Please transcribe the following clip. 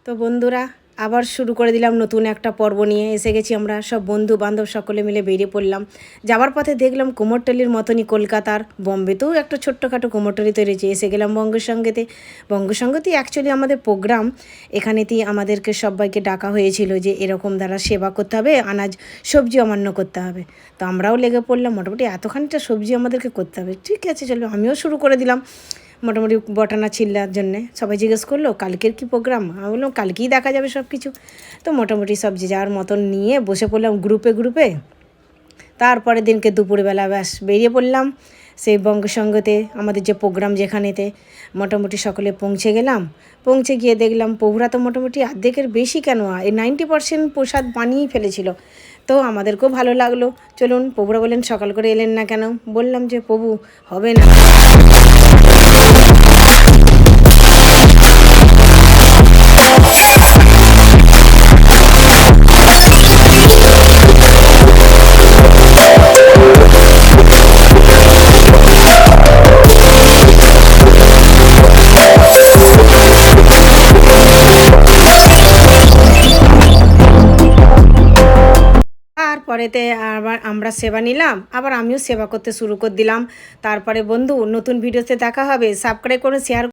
তো বন্ধুরা আবার শুরু করে দিলাম নতুন একটা পর্ব নিয়ে। এসে গেছি আমরা সব বন্ধু বান্ধব সকলে মিলে বেরিয়ে পড়লাম। যাওয়ার পথে দেখলাম কুমোরটুলির মতনই কলকাতার বোম্বেতেও একটা ছোট্টখাটো কুমোরটুলি তৈরি হয়েছে। এসে গেলাম বঙ্গসঙ্গীতে। বঙ্গসঙ্গীতেই অ্যাকচুয়ালি আমাদের প্রোগ্রাম। এখানেতেই আমাদেরকে সবাইকে ডাকা হয়েছিল যে এরকম দ্বারা সেবা করতে হবে, আনাজ সবজি অমান্য করতে হবে। তো আমরাও লেগে পড়লাম, মোটামুটি এতখানিটা সবজি আমাদেরকে করতে হবে, ঠিক আছে চলো আমিও শুরু করে দিলাম মোটামুটি বটানা ছিলার জন্যে। সবাই জিজ্ঞেস করলো কালকের কি প্রোগ্রাম, আমি বললাম কালকেই দেখা যাবে সব কিছু। তো মোটামুটি সব যে যার মতন নিয়ে বসে পড়লাম গ্রুপে গ্রুপে। তারপরের দিনকে দুপুরবেলা ব্যাস বেরিয়ে পড়লাম সেই বঙ্গসঙ্গতে, আমাদের যে প্রোগ্রাম যেখানেতে। মোটামুটি সকলে পৌঁছে গেলাম। পৌঁছে গিয়ে দেখলাম প্রভুরা তো মোটামুটি অর্ধেকের বেশি কেন, এই 90% প্রসাদ বানিয়েই ফেলেছিল। তো আমাদেরকেও ভালো লাগলো। চলুন, প্রভুরা বললেন সকাল করে এলেন না কেন। বললাম যে প্রভু হবে না। তারপরেতে আবার আমরা সেবা নিলাম, আবার আমিও সেবা করতে শুরু করে দিলাম। তারপরে বন্ধু নতুন ভিডিওতে দেখা হবে, সাবস্ক্রাইব করুন, শেয়ার